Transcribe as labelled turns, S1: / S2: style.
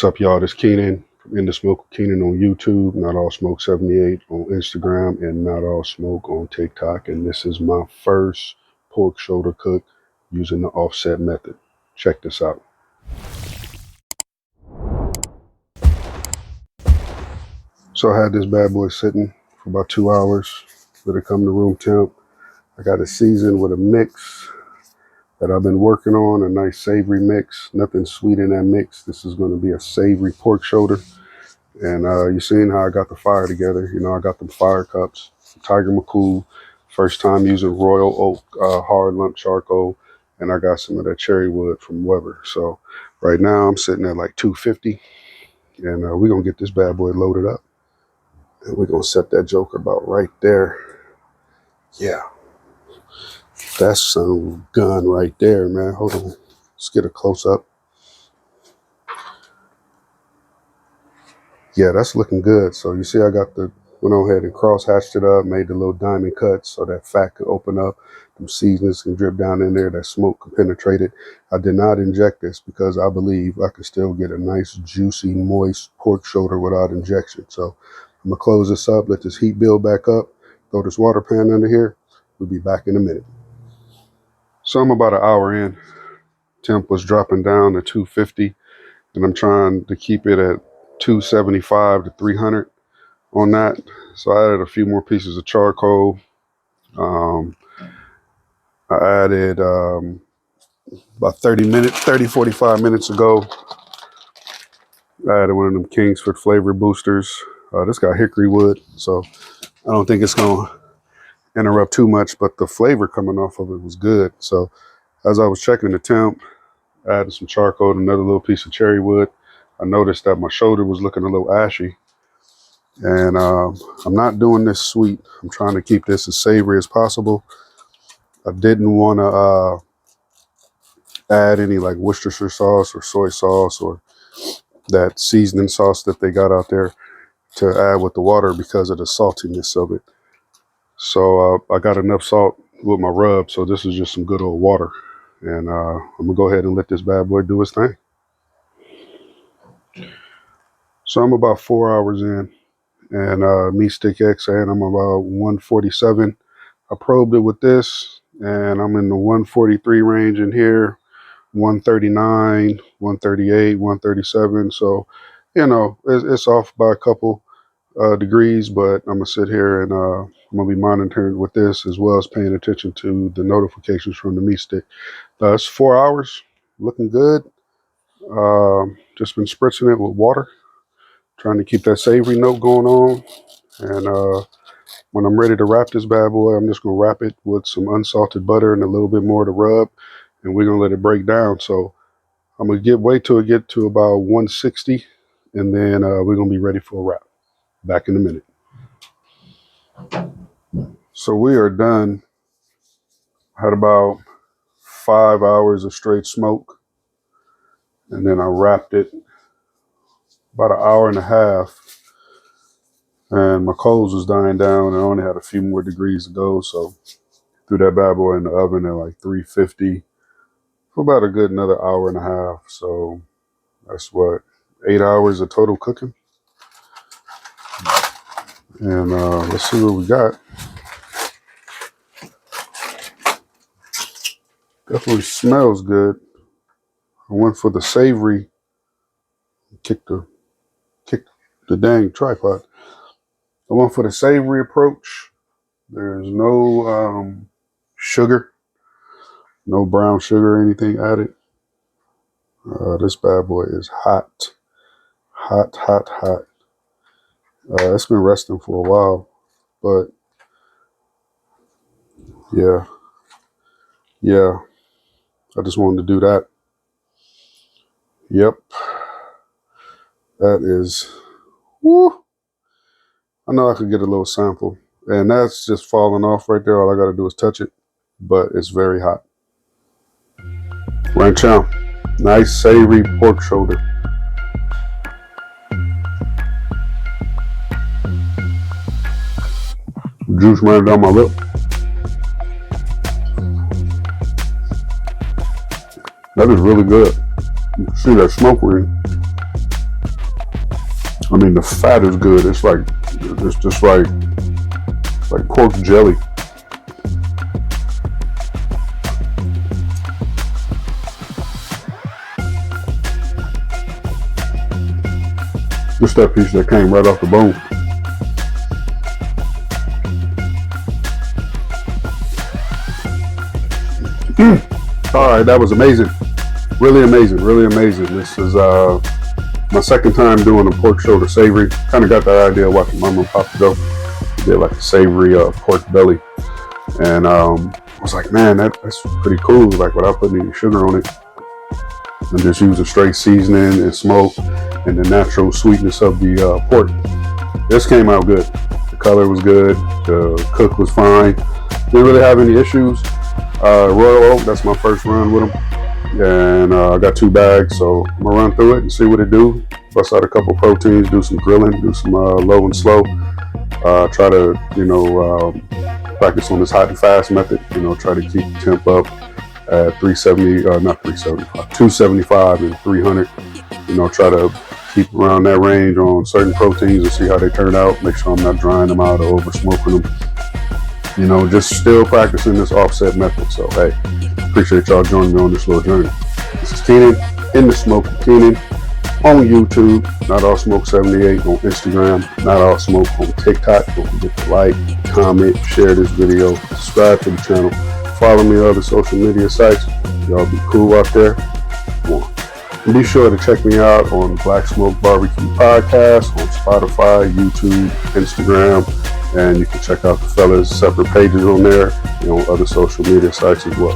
S1: What's up, y'all? This Keenan from In the Smoke with Keenan on YouTube, Not All Smoke 78 on Instagram, and Not All Smoke on TikTok. And this is my first pork shoulder cook using the offset method. Check this out. So I had this bad boy sitting for about 2 hours. Let it come to room temp. I got it seasoned with a mix that I've been working on, a nice savory mix. Nothing sweet in that mix. This is going to be a savory pork shoulder. And you seen how I got the fire together. You know, I got them fire cups, Tiger McCool, first time using Royal Oak hard lump charcoal, and I got some of that cherry wood from Weber. So right now I'm sitting at like 250, and we're going to get this bad boy loaded up. And we're going to set that joker about right there. Yeah. That's some gun right there, man. Hold on. Let's get a close up. Yeah, that's looking good. So you see I got went on ahead and cross hatched it up, made the little diamond cuts so that fat could open up, them seasonings can drip down in there, that smoke can penetrate it. I did not inject this because I believe I could still get a nice, juicy, moist pork shoulder without injection. So I'm gonna close this up, let this heat build back up, throw this water pan under here. We'll be back in a minute. So I'm about an hour in. Temp was dropping down to 250, and I'm trying to keep it at 275 to 300 on that. So I added a few more pieces of charcoal. I added about 45 minutes ago. I added one of them Kingsford flavor boosters. This got hickory wood, so I don't think it's gonna interrupt too much, but the flavor coming off of it was good. So as I was checking the temp, I added some charcoal and another little piece of cherry wood. I noticed that my shoulder was looking a little ashy. And I'm not doing this sweet. I'm trying to keep this as savory as possible. I didn't want to add any like Worcestershire sauce or soy sauce or that seasoning sauce that they got out there to add with the water because of the saltiness of it. So I got enough salt with my rub. So this is just some good old water. And I'm going to go ahead and let this bad boy do his thing. So I'm about 4 hours in. And meat stick X, and I'm about 147. I probed it with this, and I'm in the 143 range in here, 139, 138, 137. So, you know, it's off by a couple degrees, but I'm gonna sit here and I'm gonna be monitoring with this as well as paying attention to the notifications from the meat stick. It's 4 hours, looking good. Just been spritzing it with water, trying to keep that savory note going on. And when I'm ready to wrap this bad boy, I'm just going to wrap it with some unsalted butter and a little bit more to rub. And we're going to let it break down. So I'm going to wait till it get to about 160. And then we're going to be ready for a wrap. Back in a minute. So we are done. Had about 5 hours of straight smoke. And then I wrapped it about an hour and a half. And my coals was dying down, and I only had a few more degrees to go. So threw that bad boy in the oven at like 350 for about a good another hour and a half. So that's what, 8 hours of total cooking. And let's see what we got. Definitely smells good. I went for the savory. Kick the dang tripod. I went for the savory approach. There's no sugar, no brown sugar or anything added. This bad boy is hot. Hot, hot, hot. It's been resting for a while, but yeah, I just wanted to do that. Yep, that is, woo. I know I could get a little sample, and that's just falling off right there. All I got to do is touch it, but it's very hot. Ranch out. Nice savory pork shoulder. Juice running down my lip. That is really good. You can see that smoke ring. I mean, the fat is good. It's just like pork jelly. Just that piece that came right off the bone. All right, that was amazing. Really amazing, really amazing. This is my second time doing a pork shoulder savory. Kind of got that idea watching Mama and Papa go. Did like a savory pork belly, and I was like, man, that's pretty cool. Like without putting any sugar on it, and just using straight seasoning and smoke and the natural sweetness of the pork. This came out good. The color was good. The cook was fine. Didn't really have any issues. Royal Oak, that's my first run with them. And I got 2 bags, so I'm gonna run through it and see what it do. Bust out a couple proteins, do some grilling, do some low and slow. Try to, practice on this hot and fast method. Try to keep the temp up at 275 and 300. Try to keep around that range on certain proteins and see how they turn out. Make sure I'm not drying them out or over smoking them. Just still practicing this offset method. So, hey, appreciate y'all joining me on this little journey. This is Keenan, in the smoke with Keenan, on YouTube, Not All Smoke 78 on Instagram, Not All Smoke on TikTok. Don't forget to like, comment, share this video, subscribe to the channel, follow me on other social media sites. Y'all be cool out there. And be sure to check me out on Black Smoke Barbecue Podcast on Spotify, YouTube, Instagram, and you can check out the fellas' separate pages on there and on other social media sites as well.